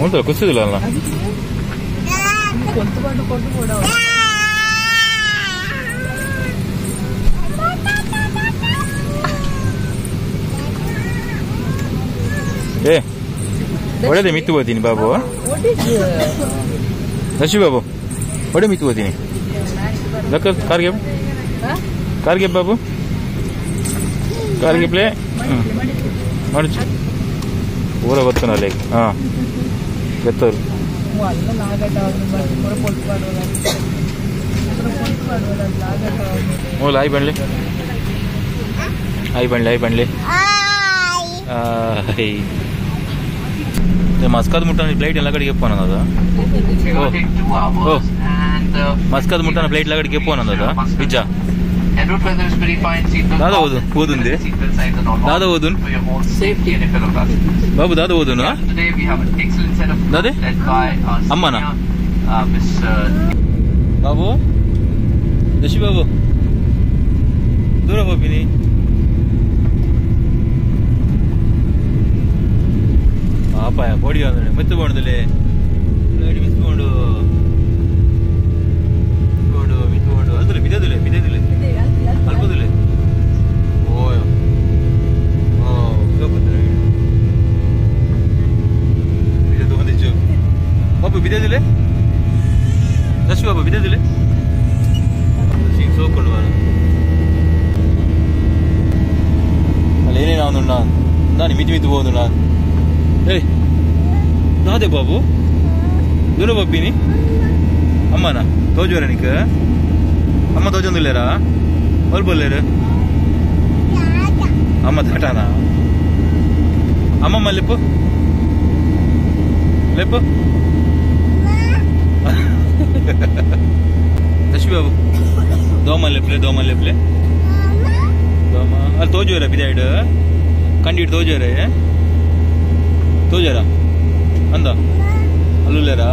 ఉంటుందా కుస్తీదులు అలా ఏ ಒಳ್ಳೆದೇ ಮಿತ್ತು ಹೋಗ್ತೀನಿ ಬಾಬು ನಶಿ ಬಾಬು ಒಳ್ಳೆ ಮಿತ್ತು ಹೋಗ್ತೀನಿ ಕಾರ್ಗೆ ಬಾಬು ಕಾರ್ಗೆ ಪ್ಲೇ ನೋಡಿ ಊರ ಗೊತ್ತು ಅಲ್ಲಿ ಹಾಂ ಗೊತ್ತವ್ರು ಓ ಆಯ್ ಬಣ್ಲಿ ಆಯ್ ಬಣ್ಲಿ మస్కాద్ ముట్టాను ఫ్లైట్ ఎలా కడిగి చెప్పాను కదా మస్కాద్ ముట్టాను ఫ్లైట్ ఎలా కడిగి చెప్పాను కదా పిజ్జా దాదా ఓదుంది దాదా ఓదున్ బాబు దాదా ఓదును దాదే అమ్మానా బాబు దశి బాబు దూరం బాబిని ಪಾಪಾಯ ಬೋಡಿ ಅಂದ್ರೆ ಮೆತ್ತು ಬೋಣದಲ್ಲಿ ಮಿತ್ಕೊಂಡು ಅದ್ರಲ್ಲಿ ಬಿದ್ದದಿಲ್ಲ ಅಲ್ಪದಿಲ್ಲ ಓ ಬಿದ್ದದು ಒಂದಿಚ್ಚು ಬಾಬು ಬಿದ್ದದಿಲ್ಲ ದಶ್ ಬಾಬು ಬಿದ್ದದಿಲ್ಲ ಸೋಕೊಂಡು ಬಾರ ಅಲ್ಲಿ ಏನೇನು ಅವನು ನಾನು ಮಿತಿ ಹೋದು ನಾನು ಏಯ್ ನಾದೇ ಬಾಬು ದೂರ ಬಬ್ಬಿನಿ ಅಮ್ಮನಾ ತೋಜೋರ ನಿಕ ಅಮ್ಮ ತೋಜೊಂದಿಲ್ಲೇರಾ ಅವ್ರು ಬಲ್ಲೇರು ಅಮ್ಮ ತಾಟಾನಾ ಅಮ್ಮಮ್ಮ ಲೆಪ್ಪು ದಶಿ ಬಾಬು ದೋಮ ಲೆಪ್ಲೆ ದೋಮ ಅಲ್ಲಿ ತೋಜೋರ ಬಿದಾಯ್ಡು ಕಂಡಿಟ್ಟು ತೋಜಾರಾ ಅಂದ ಅಲ್ಲುಲ್ಲೇರಾ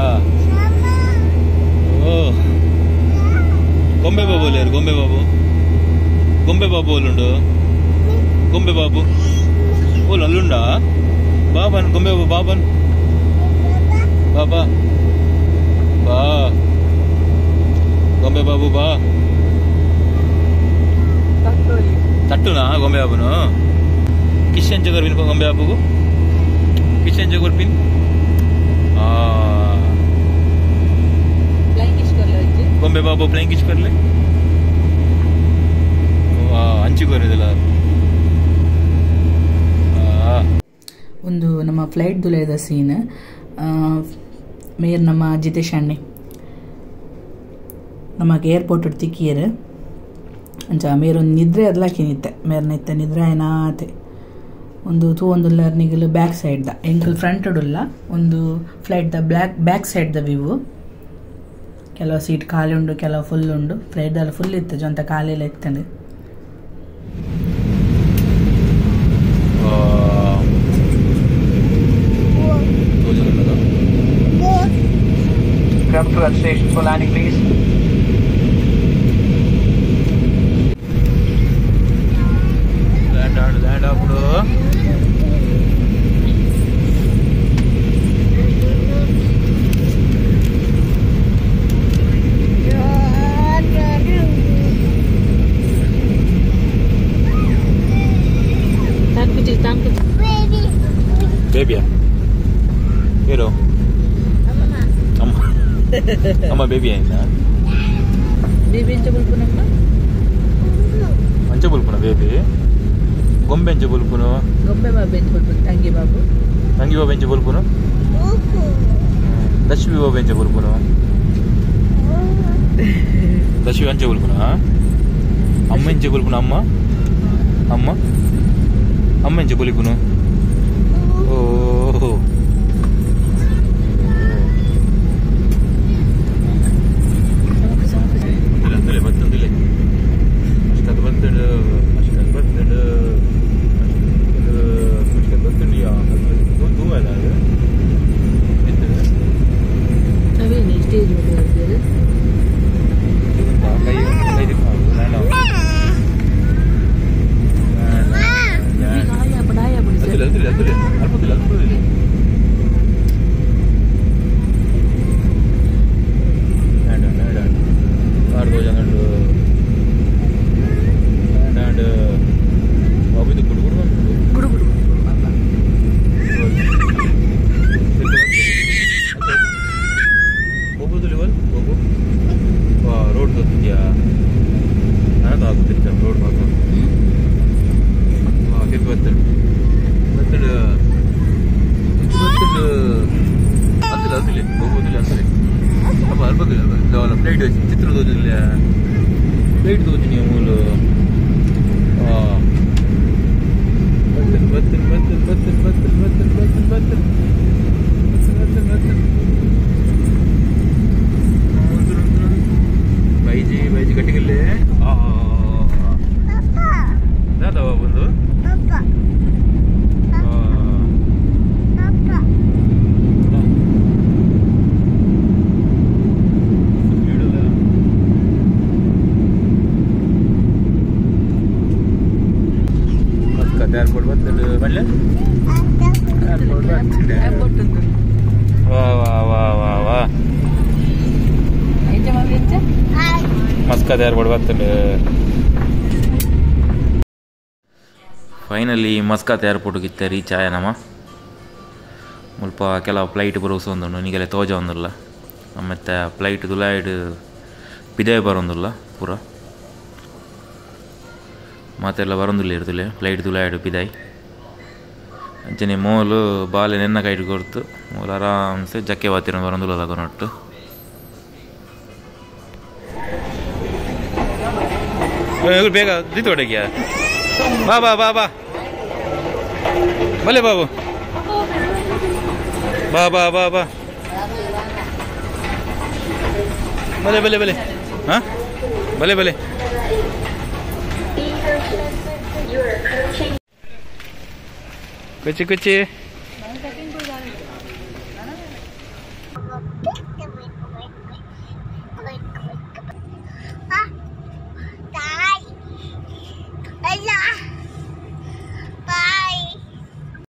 ಓ ಗೊಂಬೆ ಬಾಬು లేరు ಗೊಂಬೆ ಬಾಬು ಅಲ್ಲುಂಡು ಗೊಂಬೆ ಬಾಬು ಓಲ್ ಅಲ್ಲುಂಡಾ ಬಾಬನ್ ಗೊಂಬೆ ಬಾಬು ಬಾಬನ್ ಬಾಬಾ ಬಾ ಗೊಂಬೆ ಬಾಬು ಬಾ ತಟ್ಟುನಾ ಗೊಂಬೆ ಬಾಬುನು ಕಿಶನ್ ಜಗರ್ ವಿನ್ ಗೊಂಬೆ ಬಾಬುಗು किचन जगह पिन ಗೊಂಬೆ ಬಾಬು ಫ್ಲೈಂಗ್ ಕಿಚ್ करले ಹಂಚಿಕೋರಿದಲ್ಲ ಒಂದು ನಮ್ಮ ಫ್ಲೈಟ್ ದುಲೇದ ಸೀನ್ ಮೇರ್ ನಮ್ಮ ಜಿತೇಶ್ ಅಣ್ಣೆ ನಮಗೆ ಏರ್ಪೋರ್ಟ್ ತಿಕ್ಕಿಯರು ಅಂಚ ಮೇರೊಂದು ನಿದ್ರೆ ಅದ್ಲಾಕಿನಿತ್ತೆ ಮೇರ್ನಿತ್ತೆ ನಿದ್ರೆ ಏನಾತೆ ಒಂದು ಒಂದು ಲರ್ನಿಗಲು ಬ್ಯಾಕ್ ಸೈಡ್ ದ ಎಂಕಲ್ ಫ್ರಂಟ್ ಉಲ್ಲ ಒಂದು flight the back side the view ಕೆಲವು ಸೀಟ್ ಖಾಲಿ ಉಂಡು ಕೆಲವು ಫುಲ್ ಉಂಡು ಫ್ಲೈಟ್ ದಲ್ಲಿ ಫುಲ್ ಇತ್ತು ಜೊಂತ ಖಾಲಿ ಎಲ್ಲ ಇತ್ತಂಡು Come to that station for landing, please. Land up, bro. Baby. Hero. అమ్మ బేబీ అయిందా బేబీ ఎంత బుల్పునమ్మా మంచి బుల్పున బేబీ ಗೊಂಬೆ ಎಂಚ ಬುಲ್ಪುನು ಗೊಂಬೆ ಬಾಬು ಎಂಚ ಬುಲ್ಪುನು ತಂಗಿ ಬಾಬು ಎಂಚ ಬುಲ್ಪುನು ದಶವಿ ಬಾಬು ಎಂಚ ಬುಲ್ಪುನು ದಶವಿ ಅಂಚ ಬುಲ್ಪುನ ಅಮ್ಮ ಎಂಚ ಬುಲ್ಪುನು ಅಮ್ಮ ಎಂಚ ಬುಲಿಪುನು ಓಹೋ ಬರ್ತಂದಿಲ್ಲ ಅಷ್ಟದು ಬರ್ತಂಡು ಬರ್ತಿಂಡಿಯಾ ದೂರ ಅಲ್ಲ ಅದು ಅವೇನು ಸ್ಟೇಜ್ ಮೇಲೆ ಕೈ ಅಲ್ಪದಿಲ್ಲ ಹಿಂಗೆ ಮೂಲು ಬೈಜಿ ಬೈಜಿ ಕಟ್ಟಿಗಲ್ಲಿ ದಾದವ ಬಂದು एयरपोर्ट बंद म्हणले एयरपोर्ट वा वा वा वा वा मस्कत एयरपोर्ट बंद ಫೈನಲಿ ಮಸ್ಕತ್ ಏರ್ಪೋರ್ಟ್ಗೆ ಇತ್ತೆ ರೀಚ್ ಆಯ ನಮ್ಮ ಮುಲ್ಪ ಕೆಲವು ಫ್ಲೈಟ್ ಬರೋಸು ಒಂದು ನಿಗೆಲ್ಲ ತೋಜ ಒಂದಿಲ್ಲ ಮತ್ತು ಫ್ಲೈಟ್ ದುಲಾಯ್ಡ್ ಪಿದೇ ಬರೋದಿಲ್ಲ ಪೂರ ಮತ್ತೆಲ್ಲ ಬರೋದಿಲ್ಲ ಇರ್ತಲೆ ಫ್ಲೈಟ್ ದುಲಾಯ್ಡ್ ಪಿದಾಯ್ ಅಂಚನೆ ಮೋಲು ಬಾಲೆ ನೆನ್ನ ಕೈಟ್ ಕೊಡ್ತು ಮೂಲ ಆರಾಮ್ಸೆ ಜಕ್ಕೆ ಬಾತಿರ ಬರೋದಿಲ್ಲ ತಗೊಂಡು ಬೇಗ ದಿತ್ತೋಡೆಗೆ ಬಾ ಬಾ ಬಾ ಬಾ ಬಲೆ ಬಾಬು ಬಾ ಬಾ ಬಾ ಬಾ ಬಲೆ ಬಲೆ ಬಲೆ ಹಾಂ ಬಲೆ ಬಲೆ ಕುಚ್ಚಿ ಕುಚ್ಚಿ